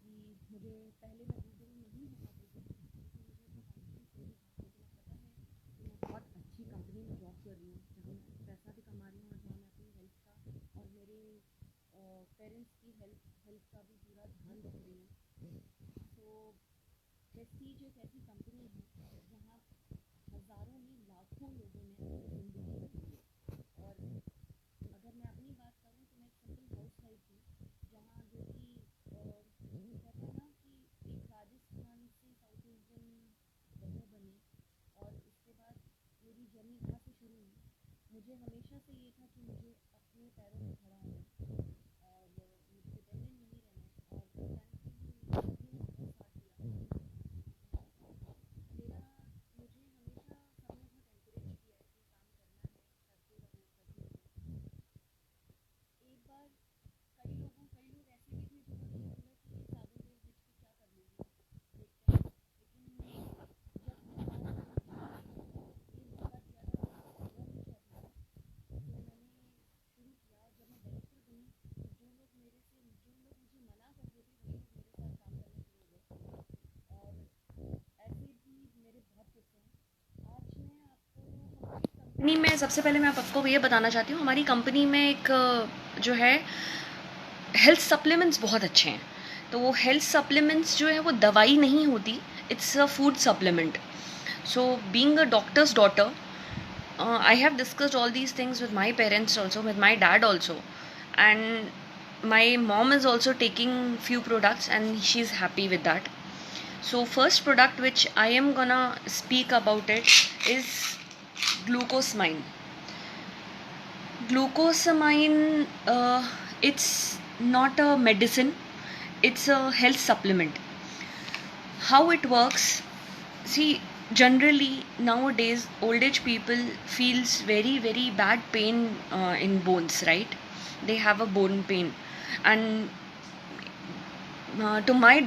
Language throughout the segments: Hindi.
मुझे पहले मैं बिल्कुल नहीं होना करती थी, क्योंकि मुझे वो कॉन्फिडेंस नहीं था कि मैं बहुत अच्छी कंपनी में जॉब कर रही हूँ, जहाँ मैं पैसा भी कमा रही हूँ और जहाँ मैं अपनी हेल्थ का और मेरे पेरेंट्स की हेल्थ हेल्थ का भी पूरा ध्यान रख रही हूँ। तो प्रेस्टीज एक ऐसी कंपनी है जहाँ हज़ारों नहीं लाखों लोगों ने अपनी ज़िंदगी बदली है। और अगर मैं अपनी बात करूँ तो मैं एक सिंपल हाउस वाइफ हूँ, जहाँ जो कि कहते हैं ना कि एक राजस्थान से साउथ इंडियन बहू बने और उसके बाद मेरी जर्नी वहाँ से शुरू हुई। मुझे हमेशा से ये था कि मुझे अपने पैरों पे खड़ा होना है और मुझे डिपेंडेंट नहीं रहना है। और थैंकफुली मेरी फैमिली ने बहुत साथ दिया। मेरा मुझे हमेशा सबने बहुत एनकरेज किया है कि काम करना है, करते रहो, एक बार कई लोग ऐसे भी थे जिन्होंने ये बोला कि ये साधु देव बेच के क्या कर लेगी, देखते हैं। लेकिन जब भगवान ने मुझे ये मौका दिया था और मुझे अपनाया, तो मैंने शुरू किया। और जब मैं डायरेक्टर बनी तो जो लोग मुझे मना करते थे वही लोग मेरे साथ काम करना शुरू हो गए। और ऐसे भी मेरे बहुत किस्से हैं। आज मैं आपको हमारी कंपनी में सबसे पहले मैं आपको ये बताना चाहती हूँ, हमारी कंपनी में एक जो है हेल्थ सप्लीमेंट्स बहुत अच्छे हैं। तो वो हेल्थ सप्लीमेंट्स जो है वो दवाई नहीं होती, it's a food supplement. So being a doctor's daughter, I have discussed all these things with my parents also, with my dad also, and my mom is also taking few products and she's happy with that. So first product which I am gonna speak about it is glucosamine. Glucosamine, it's not a medicine, it's a health supplement. How it works? See, generally nowadays old age people feels very bad pain in bones, right? They have a bone pain, and to my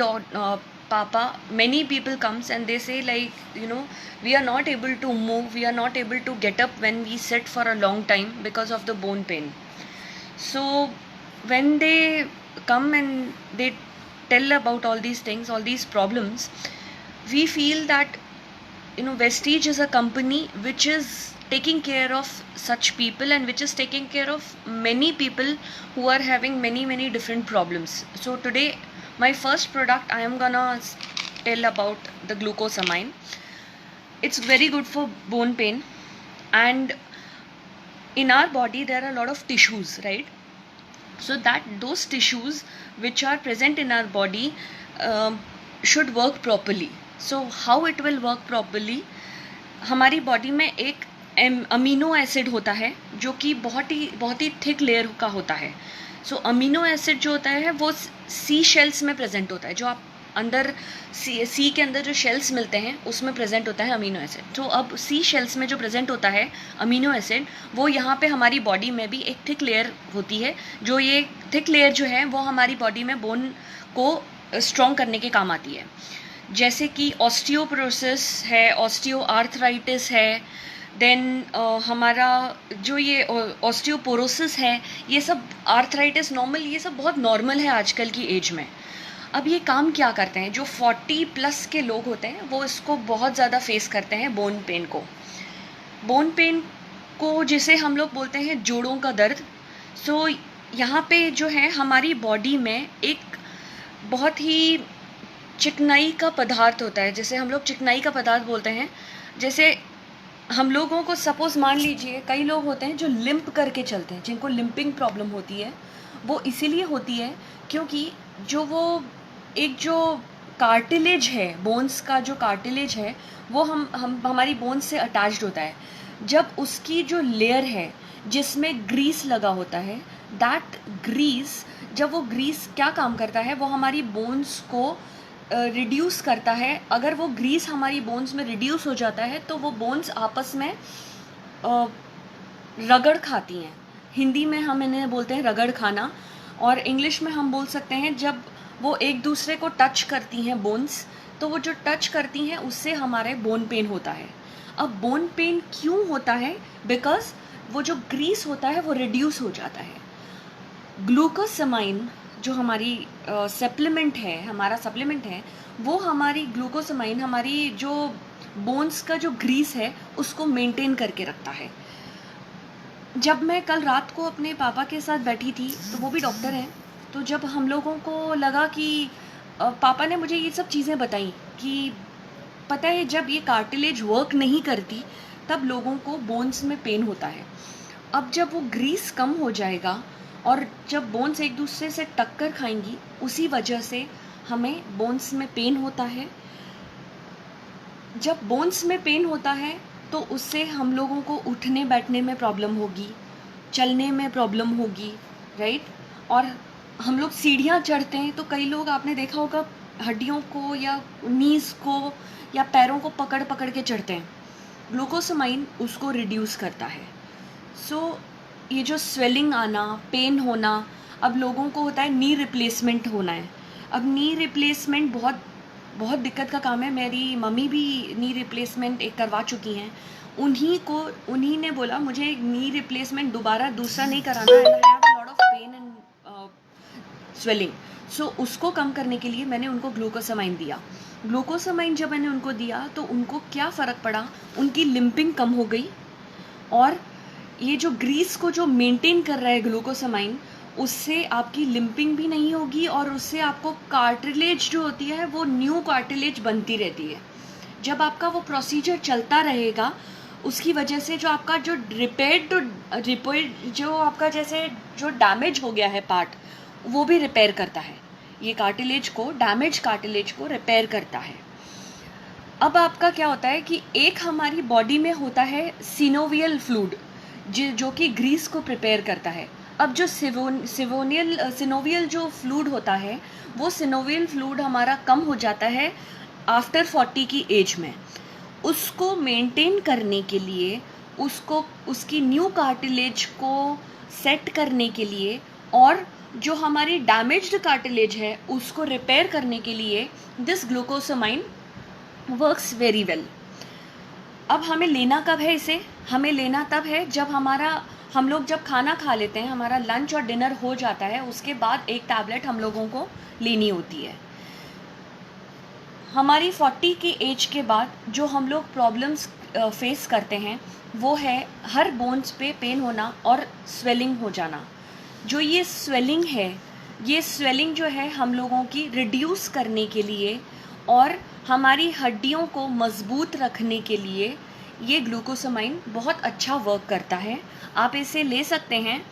papa, many people comes and they say, like, we are not able to move, we are not able to get up when we sit for a long time because of the bone pain. So when they come and they tell about all these things, all these problems, we feel that Vestige is a company which is taking care of such people and which is taking care of many people who are having many different problems. So today my first product I am gonna tell about the glucosamine. It's very good for bone pain, and in our body there are a lot of tissues, right? So that those tissues which are present in our body should work properly. So how it will work properly? हमारी बॉडी में एक अमीनो एसिड होता है जो कि बहुत ही थिक लेयर का होता है। सो अमीनो एसिड जो होता है वो सी शेल्स में प्रेजेंट होता है। जो आप अंदर सी के अंदर जो शेल्स मिलते हैं उसमें प्रेजेंट होता है अमीनो एसिड। तो अब सी शेल्स में जो प्रेजेंट होता है अमीनो एसिड, वो यहाँ पे हमारी बॉडी में भी एक थिक लेयर होती है। जो ये थिक लेयर जो है वो हमारी बॉडी में बोन को स्ट्रॉन्ग करने के काम आती है। जैसे कि ऑस्टियोपोरोसिस है, ऑस्टियो आर्थराइटिस है, देन हमारा जो ये ऑस्टियोपोरोसिस है, ये सब आर्थराइटिस नॉर्मल, ये सब बहुत नॉर्मल है आजकल की एज में। अब ये काम क्या करते हैं? जो 40+ के लोग होते हैं वो इसको बहुत ज़्यादा फेस करते हैं, बोन पेन को। बोन पेन को जिसे हम लोग बोलते हैं जोड़ों का दर्द। सो यहाँ पे जो है हमारी बॉडी में एक बहुत ही चिकनाई का पदार्थ होता है, जैसे हम लोग चिकनाई का पदार्थ बोलते हैं। जैसे हम लोगों को सपोज़ मान लीजिए कई लोग होते हैं जो लिम्प करके चलते हैं, जिनको लिम्पिंग प्रॉब्लम होती है। वो इसीलिए होती है क्योंकि जो कार्टिलेज है, बोन्स का जो कार्टिलेज है वो हम हमारी बोन्स से अटैच्ड होता है। जब उसकी जो लेयर है जिसमें ग्रीस लगा होता है, दैट ग्रीस, जब वो ग्रीस क्या काम करता है, वो हमारी बोन्स को रिड्यूस करता है। अगर वो ग्रीस हमारी बोन्स में रिड्यूस हो जाता है तो वो बोन्स आपस में रगड़ खाती हैं। हिंदी में हम इन्हें बोलते हैं रगड़ खाना, और इंग्लिश में हम बोल सकते हैं जब वो एक दूसरे को टच करती हैं बोन्स, तो वो जो टच करती हैं उससे हमारे बोन पेन होता है। अब बोन पेन क्यों होता है? बिकॉज वो जो ग्रीस होता है वो रिड्यूस हो जाता है। ग्लूकोसामाइन जो हमारी सप्लीमेंट है, हमारा सप्लीमेंट है, वो हमारी ग्लूकोसामाइन, हमारी जो बोन्स का जो ग्रीस है उसको मेंटेन करके रखता है। जब मैं कल रात को अपने पापा के साथ बैठी थी, तो वो भी डॉक्टर हैं, तो जब हम लोगों को लगा कि पापा ने मुझे ये सब चीज़ें बताई कि पता है जब ये कार्टिलेज वर्क नहीं करती तब लोगों को बोन्स में पेन होता है। अब जब वो ग्रीस कम हो जाएगा और जब बोन्स एक दूसरे से टक्कर खाएंगी, उसी वजह से हमें बोन्स में पेन होता है। जब बोन्स में पेन होता है तो उससे हम लोगों को उठने बैठने में प्रॉब्लम होगी, चलने में प्रॉब्लम होगी, राइट। और हम लोग सीढ़ियाँ चढ़ते हैं तो कई लोग आपने देखा होगा हड्डियों को या नीज़ को या पैरों को पकड़ पकड़ के चढ़ते हैं। ग्लूकोसामाइन उसको रिड्यूस करता है। सो ये जो स्वेलिंग आना, पेन होना, अब लोगों को होता है नी रिप्लेसमेंट होना है। अब नी रिप्लेसमेंट बहुत बहुत दिक्कत का काम है। मेरी मम्मी भी नी रिप्लेसमेंट एक करवा चुकी हैं। उन्हीं ने बोला मुझे नी रिप्लेसमेंट दोबारा दूसरा नहीं कराना है, I have a lot of pain and swelling. So उसको कम करने के लिए मैंने उनको ग्लूकोसामाइन दिया। ग्लूकोसामाइन जब मैंने उनको दिया तो उनको क्या फ़र्क पड़ा, उनकी लिम्पिंग कम हो गई और ये जो ग्रीस को जो मेंटेन कर रहा है ग्लूकोसामाइन, उससे आपकी लिम्पिंग भी नहीं होगी और उससे आपको कार्टिलेज जो होती है वो न्यू कार्टिलेज बनती रहती है। जब आपका वो प्रोसीजर चलता रहेगा, उसकी वजह से जो आपका जो रिपेयर जो आपका जैसे जो डैमेज हो गया है पार्ट, वो भी रिपेयर करता है। ये कार्टिलेज को, डैमेज कार्टिलेज को रिपेयर करता है। अब आपका क्या होता है कि एक हमारी बॉडी में होता है सिनोवियल फ्लूइड जो कि ग्रीस को प्रिपेयर करता है। अब जो सिनोवियल जो फ्लूइड होता है, वो सिनोवियल फ्लूइड हमारा कम हो जाता है आफ्टर 40 की एज में। उसको मेंटेन करने के लिए, उसको उसकी न्यू कार्टिलेज को सेट करने के लिए और जो हमारी डैमेज्ड कार्टिलेज है उसको रिपेयर करने के लिए this glucosamine works very well. अब हमें लेना कब है इसे? हमें लेना तब है जब हम लोग जब खाना खा लेते हैं, हमारा लंच और डिनर हो जाता है, उसके बाद एक टैबलेट हम लोगों को लेनी होती है। हमारी 40 की एज के बाद जो हम लोग प्रॉब्लम्स फेस करते हैं वो है हर बोन्स पे पेन होना और स्वेलिंग हो जाना। जो ये स्वेलिंग है, ये स्वेलिंग जो है हम लोगों की रिड्यूस करने के लिए और हमारी हड्डियों को मजबूत रखने के लिए ये ग्लूकोसामाइन बहुत अच्छा वर्क करता है। आप इसे ले सकते हैं।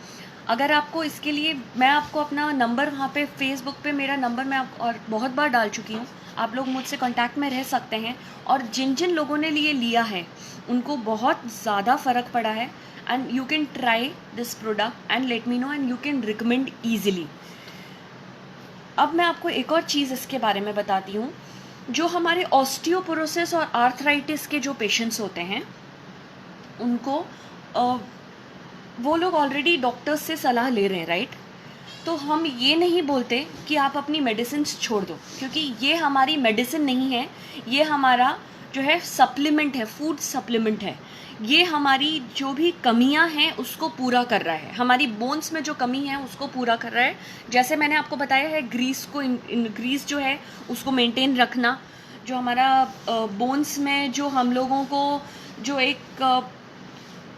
अगर आपको इसके लिए, मैं आपको अपना नंबर वहाँ पे फेसबुक पे मेरा नंबर मैं और बहुत बार डाल चुकी हूँ, आप लोग मुझसे कांटेक्ट में रह सकते हैं। और जिन जिन लोगों ने लिए लिया है उनको बहुत ज़्यादा फ़र्क पड़ा है। And you can try this product and let me know and you can recommend easily. अब मैं आपको एक और चीज़ इसके बारे में बताती हूँ। जो हमारे ऑस्टियोपोरोसिस और आर्थराइटिस के जो पेशेंट्स होते हैं उनको वो लोग ऑलरेडी डॉक्टर्स से सलाह ले रहे हैं, राइट। तो हम ये नहीं बोलते कि आप अपनी मेडिसिन छोड़ दो, क्योंकि ये हमारी मेडिसिन नहीं है, ये हमारा जो है सप्लीमेंट है, फूड सप्लीमेंट है। ये हमारी जो भी कमियां हैं उसको पूरा कर रहा है, हमारी बोन्स में जो कमी है उसको पूरा कर रहा है। जैसे मैंने आपको बताया है, ग्रीस को ग्रीस जो है उसको मेंटेन रखना, जो हमारा बोन्स में जो हम लोगों को जो एक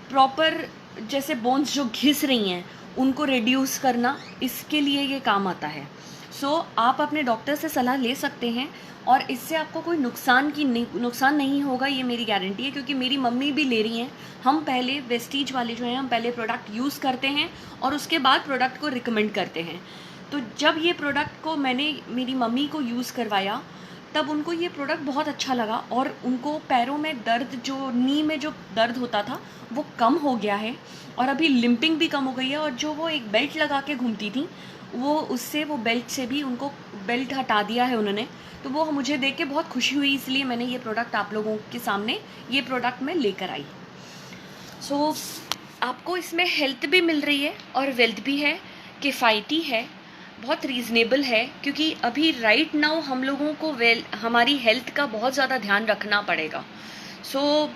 प्रॉपर जैसे बोन्स जो घिस रही हैं उनको रिड्यूस करना, इसके लिए ये काम आता है। सो आप अपने डॉक्टर से सलाह ले सकते हैं और इससे आपको कोई नुकसान नहीं होगा, ये मेरी गारंटी है, क्योंकि मेरी मम्मी भी ले रही हैं। हम पहले वेस्टीज वाले जो हैं, हम पहले प्रोडक्ट यूज़ करते हैं और उसके बाद प्रोडक्ट को रिकमेंड करते हैं। तो जब ये प्रोडक्ट को मैंने मेरी मम्मी को यूज़ करवाया तब उनको ये प्रोडक्ट बहुत अच्छा लगा और उनको पैरों में दर्द, जो नी में जो दर्द होता था वो कम हो गया है और अभी लिम्पिंग भी कम हो गई है। और जो वो एक बेल्ट लगा के घूमती थी, वो बेल्ट से भी उनको बेल्ट हटा दिया है उन्होंने। तो वो मुझे देख के बहुत खुशी हुई, इसलिए मैंने ये प्रोडक्ट आप लोगों के सामने ये प्रोडक्ट मैं लेकर आई। सो आपको इसमें हेल्थ भी मिल रही है और वेल्थ भी है, किफ़ायती है, बहुत रीज़नेबल है, क्योंकि अभी राइट नाउ हम लोगों को हमारी हेल्थ का बहुत ज़्यादा ध्यान रखना पड़ेगा। सो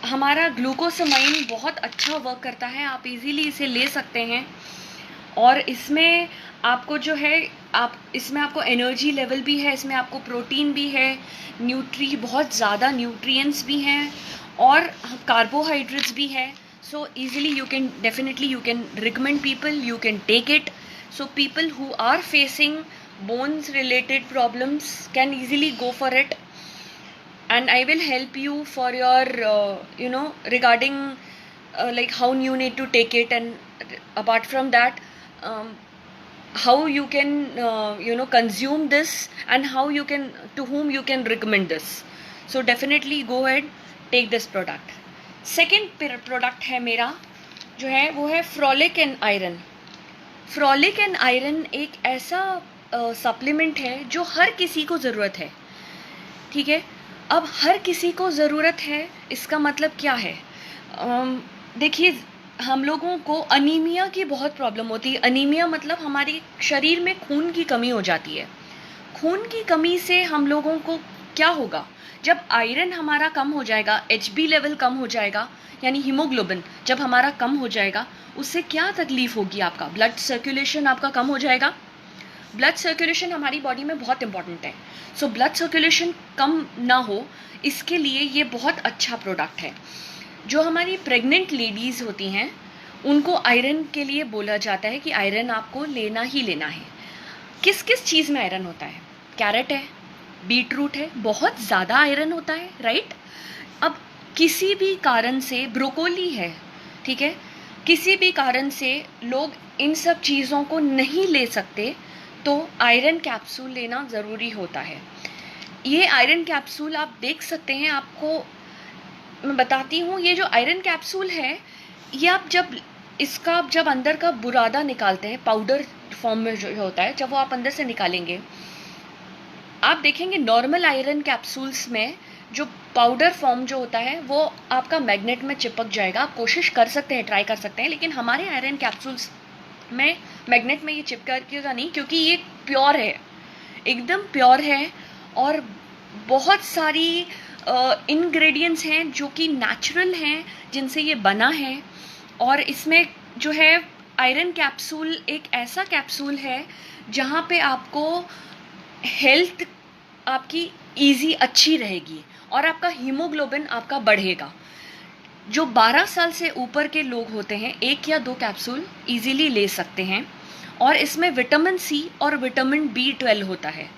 हमारा ग्लूकोसामाइन बहुत अच्छा वर्क करता है, आप इजीली इसे ले सकते हैं। और इसमें आपको जो है इसमें आपको एनर्जी लेवल भी है, इसमें आपको प्रोटीन भी है, बहुत ज़्यादा न्यूट्रिएंट्स भी हैं और कार्बोहाइड्रेट्स भी है. So easily you can recommend people, you can take it. So people who are facing bones related problems can easily go for it, and I will help you for your regarding like how you need to take it, and apart from that how you can consume this, and how you can, to whom you can recommend this. So definitely go ahead, take this product. Second product है मेरा जो है वो है frolic and iron. Frolic and iron एक ऐसा सप्लीमेंट है जो हर किसी को ज़रूरत है. ठीक है, अब हर किसी को ज़रूरत है इसका मतलब क्या है? देखिए, हम लोगों को अनीमिया की बहुत प्रॉब्लम होती है. अनीमिया मतलब हमारे शरीर में खून की कमी हो जाती है. खून की कमी से हम लोगों को क्या होगा? जब आयरन हमारा कम हो जाएगा, HB लेवल कम हो जाएगा, यानी हीमोग्लोबिन जब हमारा कम हो जाएगा, उससे क्या तकलीफ होगी? आपका ब्लड सर्कुलेशन आपका कम हो जाएगा. ब्लड सर्कुलेशन हमारी बॉडी में बहुत इंपॉर्टेंट है. सो ब्लड सर्कुलेशन कम ना हो, इसके लिए ये बहुत अच्छा प्रोडक्ट है. जो हमारी प्रेग्नेंट लेडीज़ होती हैं उनको आयरन के लिए बोला जाता है कि आयरन आपको लेना ही लेना है. किस किस चीज़ में आयरन होता है? कैरेट है, बीटरूट है, बहुत ज़्यादा आयरन होता है, राइट. अब किसी भी कारण से, ब्रोकोली है, ठीक है, किसी भी कारण से लोग इन सब चीज़ों को नहीं ले सकते, तो आयरन कैप्सूल लेना ज़रूरी होता है. ये आयरन कैप्सूल आप देख सकते हैं, आपको मैं बताती हूँ. ये जो आयरन कैप्सूल है, ये आप जब अंदर का बुरादा निकालते हैं, पाउडर फॉर्म में जो होता है, जब वो आप अंदर से निकालेंगे, आप देखेंगे नॉर्मल आयरन कैप्सूल्स में जो पाउडर फॉर्म जो होता है वो आपका मैग्नेट में चिपक जाएगा. आप कोशिश कर सकते हैं, ट्राई कर सकते हैं, लेकिन हमारे आयरन कैप्सूल्स में मैग्नेट में ये चिपकेगा नहीं, क्योंकि ये प्योर है, एकदम प्योर है. और बहुत सारी इंग्रेडिएंट्स हैं जो कि नेचुरल हैं, जिनसे ये बना है. और इसमें जो है आयरन कैप्सूल एक ऐसा कैप्सूल है जहाँ पे आपको हेल्थ आपकी इजी अच्छी रहेगी और आपका हीमोग्लोबिन आपका बढ़ेगा. जो 12 साल से ऊपर के लोग होते हैं 1 या 2 कैप्सूल इजीली ले सकते हैं. और इसमें विटामिन C और विटामिन B12 होता है.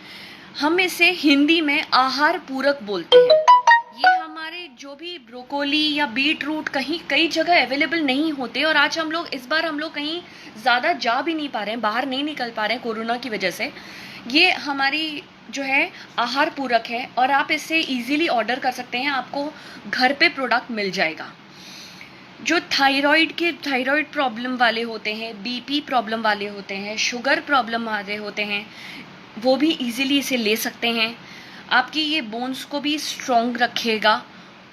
हम इसे हिंदी में आहार पूरक बोलते हैं. ये हमारे जो भी ब्रोकोली या बीट रूट कई जगह अवेलेबल नहीं होते, और आज इस बार हम लोग कहीं ज़्यादा जा भी नहीं पा रहे हैं, बाहर नहीं निकल पा रहे हैं कोरोना की वजह से. ये हमारी जो है आहार पूरक है और आप इसे इजीली ऑर्डर कर सकते हैं, आपको घर पे प्रोडक्ट मिल जाएगा. जो थायराइड प्रॉब्लम वाले होते हैं, BP प्रॉब्लम वाले होते हैं, शुगर प्रॉब्लम वाले होते हैं, वो भी इजीली इसे ले सकते हैं. आपकी ये बोन्स को भी स्ट्रॉन्ग रखेगा.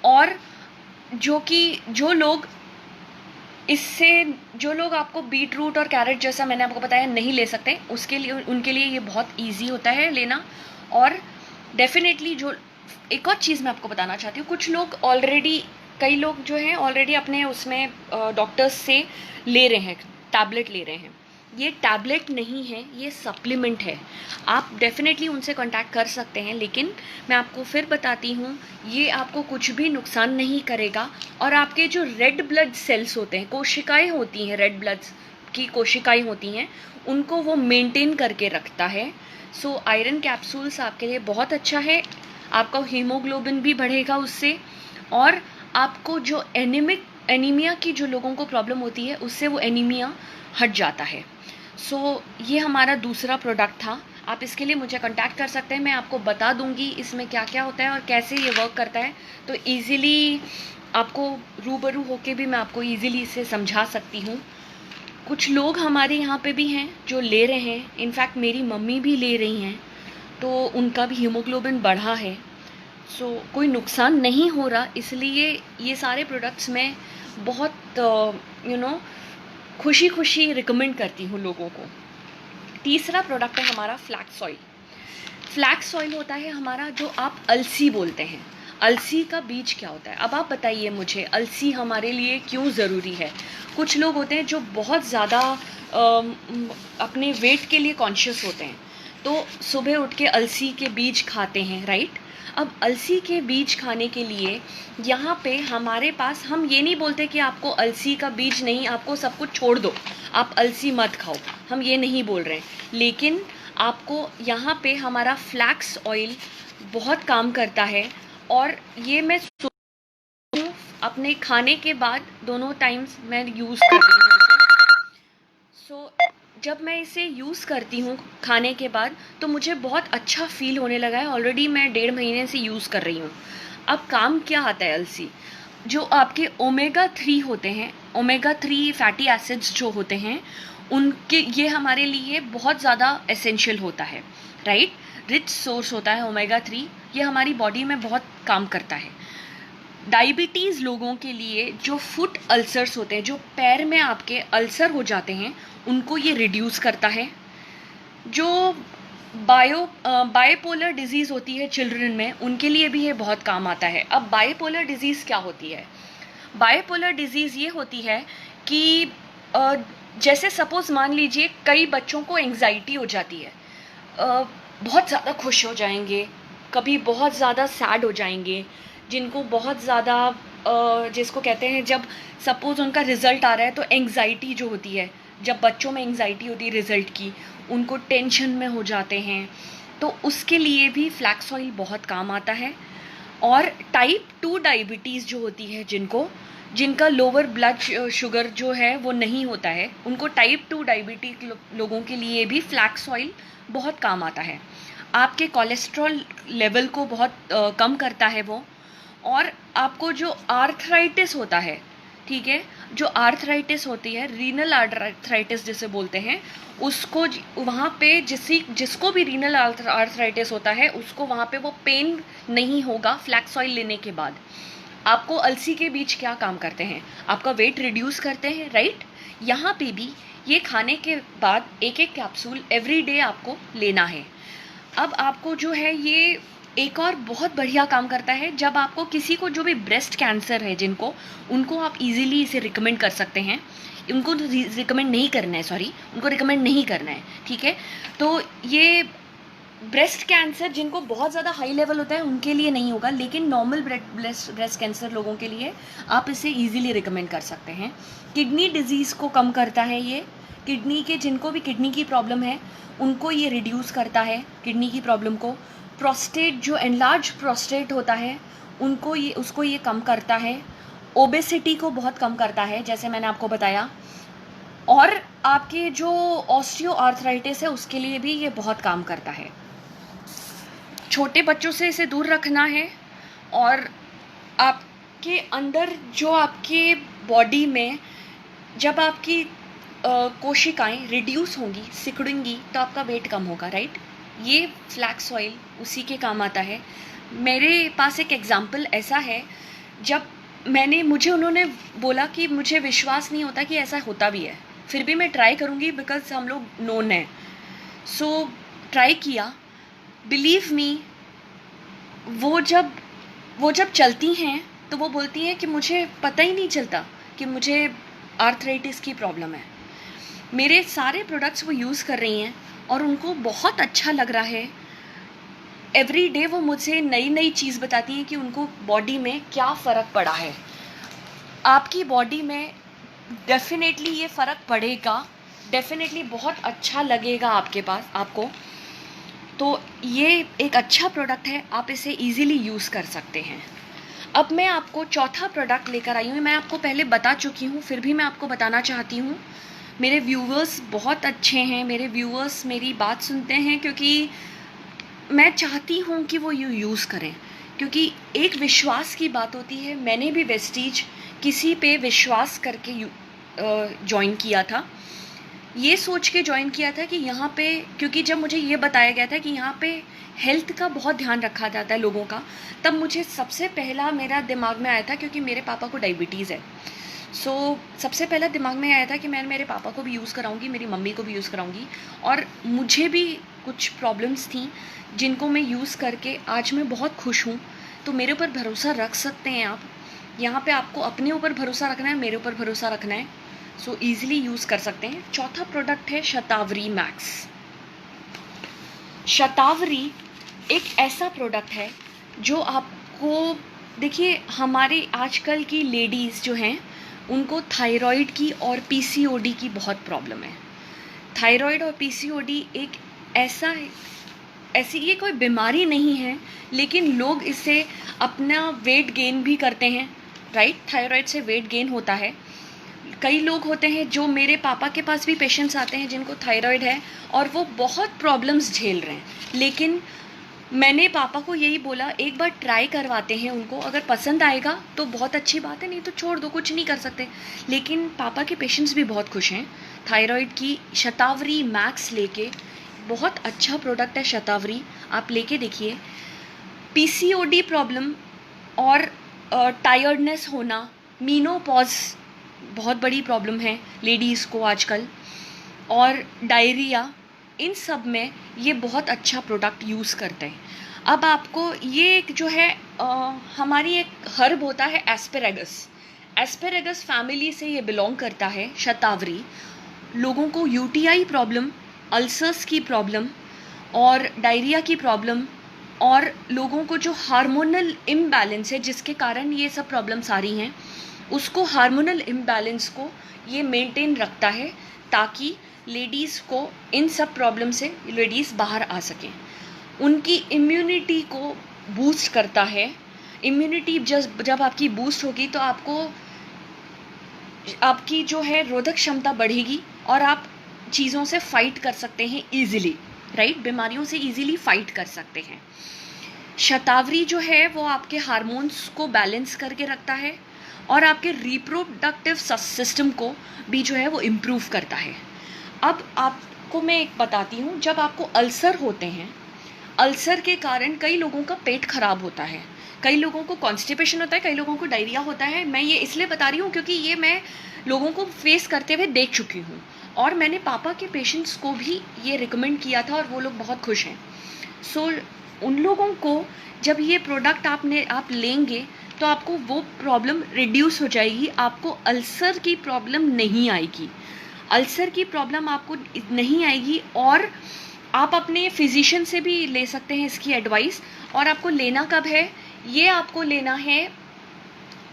और जो लोग आपको बीट रूट और कैरेट जैसा मैंने आपको बताया नहीं ले सकते, उनके लिए ये बहुत इजी होता है लेना. और डेफिनेटली एक और चीज़ मैं आपको बताना चाहती हूँ, कई लोग जो हैं ऑलरेडी अपने उसमें डॉक्टर्स से ले रहे हैं, टैबलेट ले रहे हैं. ये टैबलेट नहीं है, ये सप्लीमेंट है. आप डेफिनेटली उनसे कांटेक्ट कर सकते हैं, लेकिन मैं आपको फिर बताती हूँ, ये आपको कुछ भी नुकसान नहीं करेगा. और आपके जो रेड ब्लड सेल्स होते हैं, कोशिकाएं होती हैं, रेड ब्लड की कोशिकाएं होती हैं, उनको वो मेंटेन करके रखता है. सो आयरन कैप्सूल्स आपके लिए बहुत अच्छा है. आपका हीमोग्लोबिन भी बढ़ेगा उससे, और आपको जो एनीमिया की जो लोगों को प्रॉब्लम होती है, उससे वो एनीमिया हट जाता है. सो ये हमारा दूसरा प्रोडक्ट था. आप इसके लिए मुझे कांटेक्ट कर सकते हैं. मैं आपको बता दूंगी इसमें क्या क्या होता है और कैसे ये वर्क करता है. तो ईज़िली आपको रूबरू होके भी मैं आपको ईज़िली इसे समझा सकती हूँ. कुछ लोग हमारे यहाँ पे भी हैं जो ले रहे हैं, इनफैक्ट मेरी मम्मी भी ले रही हैं, तो उनका भी हीमोग्लोबिन बढ़ा है. सो कोई नुकसान नहीं हो रहा. इसलिए ये सारे प्रोडक्ट्स मैं बहुत खुशी रिकमेंड करती हूँ लोगों को. तीसरा प्रोडक्ट है हमारा फ्लैक्स ऑयल. फ्लैक्स ऑयल होता है हमारा, जो आप अलसी बोलते हैं. अलसी का बीज क्या होता है। अब आप बताइए मुझे, अलसी हमारे लिए क्यों ज़रूरी है। कुछ लोग होते हैं जो बहुत ज़्यादा अपने वेट के लिए कॉन्शियस होते हैं, तो सुबह उठ के अलसी के बीज खाते हैं, राइट। अब अलसी के बीज खाने के लिए यहाँ पे हमारे पास, हम ये नहीं बोलते कि आपको अलसी का बीज नहीं, आपको सब कुछ छोड़ दो, आप अलसी मत खाओ, हम ये नहीं बोल रहे हैं। लेकिन आपको यहाँ पे हमारा फ्लैक्स ऑयल बहुत काम करता है, और ये मैं अपने खाने के बाद दोनों टाइम्स मैं यूज़ कर रही हूँ इसे। सो जब मैं इसे यूज़ करती हूँ खाने के बाद, तो मुझे बहुत अच्छा फील होने लगा है। ऑलरेडी मैं 1.5 महीने से यूज़ कर रही हूँ। अब काम क्या आता है अलसी, जो आपके ओमेगा 3 होते हैं, ओमेगा 3 फैटी एसिड्स जो होते हैं, उनके ये हमारे लिए बहुत ज़्यादा एसेंशियल होता है, राइट। रिच सोर्स होता है ओमेगा 3, ये हमारी बॉडी में बहुत काम करता है। डायबिटीज़ लोगों के लिए, जो फुट अल्सर्स होते हैं, जो पैर में आपके अल्सर हो जाते हैं, उनको ये रिड्यूस करता है। जो बाइपोलर डिजीज़ होती है चिल्ड्रन में, उनके लिए भी ये बहुत काम आता है। अब बाइपोलर डिजीज़ क्या होती है। बाइपोलर डिजीज़ ये होती है कि जैसे सपोज़ मान लीजिए कई बच्चों को एंग्जाइटी हो जाती है, बहुत ज़्यादा खुश हो जाएंगे, कभी बहुत ज़्यादा सैड हो जाएंगे, जिनको बहुत ज़्यादा जिसको कहते हैं, जब सपोज़ उनका रिज़ल्ट आ रहा है तो एंग्जाइटी जो होती है, जब बच्चों में एंग्जाइटी होती है रिज़ल्ट की, उनको टेंशन में हो जाते हैं, तो उसके लिए भी फ्लैक्स ऑयल बहुत काम आता है। और टाइप 2 डायबिटीज़ जो होती है, जिनका लोअर ब्लड शुगर जो है वो नहीं होता है, उनको टाइप 2 डायबिटीज़ लोगों के लिए भी फ्लैक्स ऑयल बहुत काम आता है। आपके कोलेस्ट्रॉल लेवल को बहुत कम करता है वो। और आपको जो आर्थराइटिस होता है, ठीक है, जो आर्थराइटिस होती है, रीनल आर्थराइटिस जिसे बोलते हैं, उसको वहाँ पे जिसको भी रीनल आर्थराइटिस होता है, उसको वहाँ पे वो पेन नहीं होगा फ्लैक्स ऑयल लेने के बाद। आपको अलसी के बीज क्या काम करते हैं, आपका वेट रिड्यूस करते हैं, राइट। यहाँ पे भी ये खाने के बाद एक कैप्सूल एवरी डे आपको लेना है। अब आपको जो है ये एक और बहुत बढ़िया काम करता है, जब आपको किसी को जो भी ब्रेस्ट कैंसर है उनको आप इजीली इसे रिकमेंड कर सकते हैं। उनको रिकमेंड नहीं करना है, उनको रिकमेंड नहीं करना है, ठीक है। तो ये ब्रेस्ट कैंसर जिनको बहुत ज़्यादा हाई लेवल होता है उनके लिए नहीं होगा, लेकिन नॉर्मल ब्रेस्ट कैंसर लोगों के लिए आप इसे ईजिली रिकमेंड कर सकते हैं। किडनी डिजीज़ को कम करता है ये, जिनको भी किडनी की प्रॉब्लम है उनको ये रिड्यूस करता है, किडनी की प्रॉब्लम को। प्रोस्टेट, जो एनलार्ज प्रोस्टेट होता है, उसको ये कम करता है। ओबेसिटी को बहुत कम करता है, जैसे मैंने आपको बताया। और आपके जो ऑस्टियो आर्थराइटिस है उसके लिए भी ये बहुत काम करता है। छोटे बच्चों से इसे दूर रखना है। और आपके अंदर जो आपके बॉडी में जब आपकी कोशिकाएं रिड्यूस होंगी, सिकुड़ेंगी, तो आपका वेट कम होगा, राइट। ये फ्लैक्स ऑयल उसी के काम आता है। मेरे पास एक एग्जाम्पल ऐसा है, जब मुझे उन्होंने बोला कि मुझे विश्वास नहीं होता कि ऐसा होता भी है, फिर भी मैं ट्राई करूँगी बिकॉज हम लोग नोन हैं। सो ट्राई किया। बिलीव मी, वो जब चलती हैं तो वो बोलती हैं कि मुझे पता ही नहीं चलता कि मुझे आर्थराइटिस की प्रॉब्लम है। मेरे सारे प्रोडक्ट्स वो यूज़ कर रही हैं और उनको बहुत अच्छा लग रहा है। एवरी डे वो मुझसे नई नई चीज़ बताती हैं कि उनको बॉडी में क्या फ़र्क पड़ा है। आपकी बॉडी में डेफिनेटली ये फ़र्क पड़ेगा, डेफिनेटली बहुत अच्छा लगेगा आपको। तो ये एक अच्छा प्रोडक्ट है, आप इसे इजीली यूज़ कर सकते हैं। अब मैं आपको चौथा प्रोडक्ट लेकर आई हूँ। मैं आपको पहले बता चुकी हूँ, फिर भी मैं आपको बताना चाहती हूँ। मेरे व्यूवर्स बहुत अच्छे हैं, मेरे व्यूवर्स मेरी बात सुनते हैं, क्योंकि मैं चाहती हूँ कि वो यूज़ करें, क्योंकि एक विश्वास की बात होती है। मैंने भी वेस्टीज किसी पे विश्वास करके ज्वाइन किया था, ये सोच के ज्वाइन किया था कि यहाँ पे, क्योंकि जब मुझे ये बताया गया था कि यहाँ पे हेल्थ का बहुत ध्यान रखा जाता है लोगों का, तब मुझे सबसे पहला मेरा दिमाग में आया था, क्योंकि मेरे पापा को डायबिटीज़ है। सो सबसे पहला दिमाग में आया था कि मैं मेरे पापा को भी यूज़ कराऊंगी, मेरी मम्मी को भी यूज़ कराऊंगी। और मुझे भी कुछ प्रॉब्लम्स थी जिनको मैं यूज़ करके आज मैं बहुत खुश हूँ तो मेरे ऊपर भरोसा रख सकते हैं आप। यहाँ पे आपको अपने ऊपर भरोसा रखना है, मेरे ऊपर भरोसा रखना है, सो ईजिली यूज़ कर सकते हैं। चौथा प्रोडक्ट है शतावरी मैक्स। शतावरी एक ऐसा प्रोडक्ट है जो आपको, देखिए हमारे आजकल की लेडीज़ जो हैं उनको थायराइड की और पीसीओडी की बहुत प्रॉब्लम है। थायराइड और पीसीओडी एक ऐसी ये कोई बीमारी नहीं है, लेकिन लोग इससे अपना वेट गेन भी करते हैं, राइट। थायराइड से वेट गेन होता है। कई लोग होते हैं, जो मेरे पापा के पास भी पेशेंट्स आते हैं जिनको थायराइड है और वो बहुत प्रॉब्लम्स झेल रहे हैं, लेकिन मैंने पापा को यही बोला एक बार ट्राई करवाते हैं उनको, अगर पसंद आएगा तो बहुत अच्छी बात है, नहीं तो छोड़ दो, कुछ नहीं कर सकते। लेकिन पापा के पेशेंट्स भी बहुत खुश हैं थायराइड की शतावरी मैक्स लेके। बहुत अच्छा प्रोडक्ट है शतावरी, आप लेके देखिए। पीसीओडी प्रॉब्लम और टायर्डनेस होना, मीनोपॉज बहुत बड़ी प्रॉब्लम है लेडीज़ को आजकल, और डायरिया, इन सब में ये बहुत अच्छा प्रोडक्ट यूज़ करते हैं। अब आपको ये एक जो है हमारी एक हर्ब होता है एस्पेरेगस, एस्पेरेगस फैमिली से ये बिलोंग करता है शतावरी। लोगों को यूटीआई प्रॉब्लम, अल्सर्स की प्रॉब्लम और डायरिया की प्रॉब्लम, और लोगों को जो हार्मोनल इम्बैलेंस है जिसके कारण ये सब प्रॉब्लम्स आ रही हैं, उसको हार्मोनल इम्बैलेंस को ये मेंटेन रखता है, ताकि लेडीज़ को इन सब प्रॉब्लम से लेडीज़ बाहर आ सकें। उनकी इम्यूनिटी को बूस्ट करता है। इम्यूनिटी जब आपकी बूस्ट होगी तो आपकी जो है रोधक क्षमता बढ़ेगी और आप चीज़ों से फाइट कर सकते हैं ईजिली, राइट। बीमारियों से ईजिली फाइट कर सकते हैं। शतावरी जो है वो आपके हार्मोन्स को बैलेंस करके रखता है और आपके रिप्रोडक्टिव सिस्टम को भी जो है वो इम्प्रूव करता है। अब आपको मैं एक बताती हूँ, जब आपको अल्सर होते हैं, अल्सर के कारण कई लोगों का पेट खराब होता है, कई लोगों को कॉन्स्टिपेशन होता है, कई लोगों को डायरिया होता है। मैं ये इसलिए बता रही हूँ क्योंकि ये मैं लोगों को फेस करते हुए देख चुकी हूँ, और मैंने पापा के पेशेंट्स को भी ये रिकमेंड किया था और वो लोग बहुत खुश हैं। सो उन लोगों को जब ये प्रोडक्ट आप लेंगे तो आपको वो प्रॉब्लम रिड्यूस हो जाएगी, आपको अल्सर की प्रॉब्लम नहीं आएगी, अल्सर की प्रॉब्लम आपको नहीं आएगी। और आप अपने फिजिशियन से भी ले सकते हैं इसकी एडवाइस। और आपको लेना कब है? ये आपको लेना है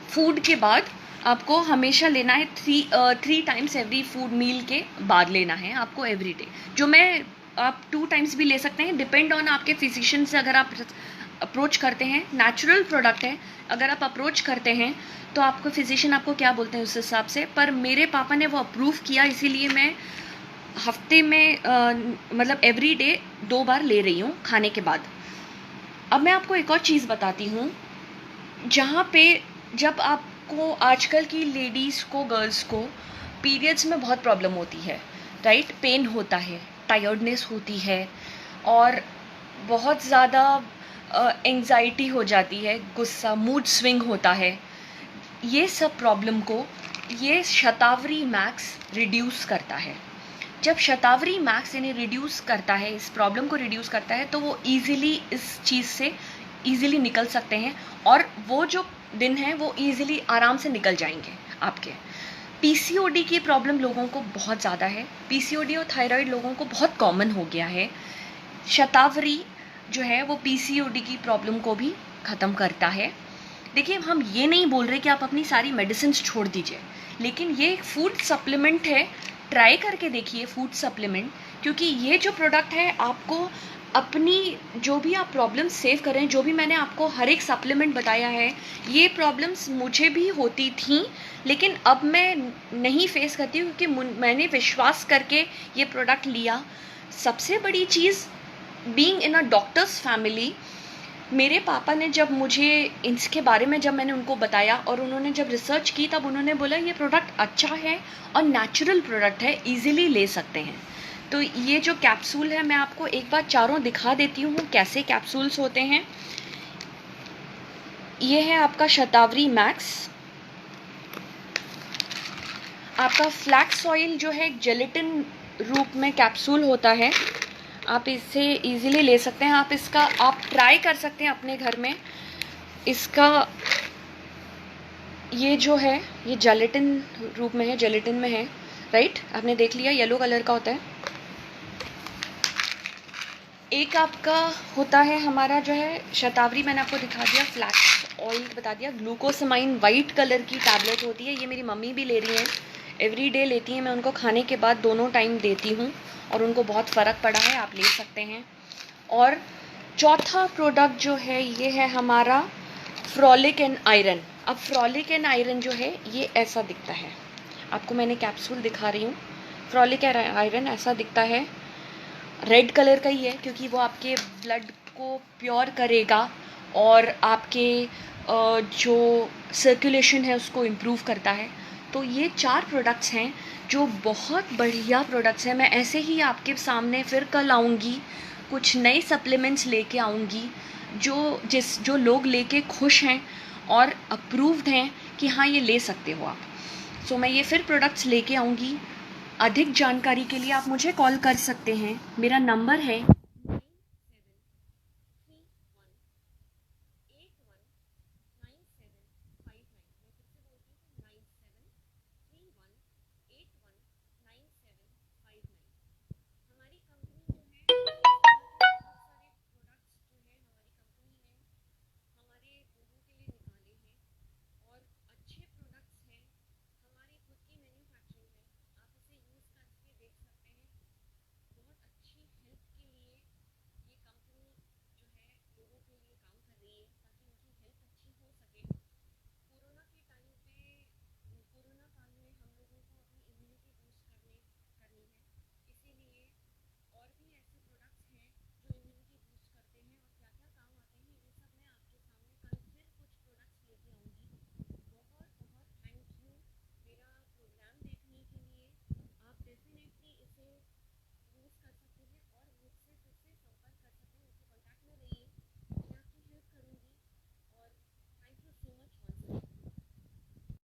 फूड के बाद, आपको हमेशा लेना है 3 टाइम्स एवरी फूड मील के बाद लेना है आपको एवरी डे। जो मैं आप 2 टाइम्स भी ले सकते हैं, डिपेंड ऑन आपके फिजिशियन से। अगर आप अप्रोच करते हैं, नेचुरल प्रोडक्ट है, अगर आप अप्रोच करते हैं तो आपको फिजिशियन आपको क्या बोलते हैं उस हिसाब से। पर मेरे पापा ने वो अप्रूव किया, इसीलिए मैं हफ्ते में मतलब एवरी डे 2 बार ले रही हूँ खाने के बाद। अब मैं आपको एक और चीज़ बताती हूँ, जहाँ पे जब आपको आजकल की लेडीज़ को, गर्ल्स को पीरियड्स में बहुत प्रॉब्लम होती है, राइट। पेन होता है, टायर्डनेस होती है और बहुत ज़्यादा एंग्जाइटी हो जाती है, गुस्सा, मूड स्विंग होता है। ये सब प्रॉब्लम को ये शतावरी मैक्स रिड्यूस करता है। जब शतावरी मैक्स इन्हें रिड्यूस करता है, इस प्रॉब्लम को रिड्यूस करता है, तो वो ईजिली इस चीज़ से ईजिली निकल सकते हैं, और वो जो दिन है वो ईजिली आराम से निकल जाएंगे आपके। पीसीओडी की प्रॉब्लम लोगों को बहुत ज़्यादा है, पीसीओडी और थायराइड लोगों को बहुत कॉमन हो गया है। शतावरी जो है वो पीसीओडी की प्रॉब्लम को भी ख़त्म करता है। देखिए, हम ये नहीं बोल रहे कि आप अपनी सारी मेडिसिन छोड़ दीजिए, लेकिन ये एक फूड सप्लीमेंट है, ट्राई करके देखिए फूड सप्लीमेंट, क्योंकि ये जो प्रोडक्ट है आपको अपनी जो भी आप प्रॉब्लम्स सेव कर रहे हैं, जो भी मैंने आपको हर एक सप्लीमेंट बताया है, ये प्रॉब्लम्स मुझे भी होती थी, लेकिन अब मैं नहीं फेस करती हूँ क्योंकि मैंने विश्वास करके ये प्रोडक्ट लिया। सबसे बड़ी चीज़, being in a doctor's family, मेरे पापा ने जब मुझे इसके बारे में जब मैंने उनको बताया और उन्होंने जब रिसर्च की, तब उन्होंने बोला ये प्रोडक्ट अच्छा है और नेचुरल प्रोडक्ट है, इजीली ले सकते हैं। तो ये जो कैप्सूल है, मैं आपको एक बार चारों दिखा देती हूँ कैसे कैप्सूल्स होते हैं। ये है आपका शतावरी मैक्स। आपका फ्लैक्स ऑयल जो है जेलेटिन रूप में कैप्सूल होता है, आप इसे इजीली ले सकते हैं। आप ट्राई कर सकते हैं अपने घर में। इसका ये जो है ये जेलेटिन रूप में है, जेलेटिन में है, राइट। आपने देख लिया येलो कलर का होता है। एक आपका होता है हमारा जो है शतावरी, मैंने आपको दिखा दिया, फ्लैक्स ऑयल बता दिया। ग्लूकोसमाइन वाइट कलर की टैबलेट होती है, ये मेरी मम्मी भी ले रही हैं, एवरी डे लेती हैं। मैं उनको खाने के बाद दोनों टाइम देती हूँ और उनको बहुत फ़र्क पड़ा है, आप ले सकते हैं। और चौथा प्रोडक्ट जो है ये है हमारा फ्रॉलिक एंड आयरन। अब फ्रॉलिक एंड आयरन जो है ये ऐसा दिखता है, आपको मैंने कैप्सूल दिखा रही हूँ। फ्रॉलिक एंड आयरन ऐसा दिखता है, रेड कलर का ही है, क्योंकि वो आपके ब्लड को प्योर करेगा और आपके जो सर्कुलेशन है उसको इम्प्रूव करता है। तो ये 4 प्रोडक्ट्स हैं जो बहुत बढ़िया प्रोडक्ट्स हैं। मैं ऐसे ही आपके सामने फिर कल आऊँगी, कुछ नए सप्लीमेंट्स लेके आऊँगी जो लोग लेके खुश हैं और अप्रूव्ड हैं कि हाँ ये ले सकते हो आप। सो मैं ये फिर प्रोडक्ट्स लेके आऊँगी। अधिक जानकारी के लिए आप मुझे कॉल कर सकते हैं। मेरा नंबर है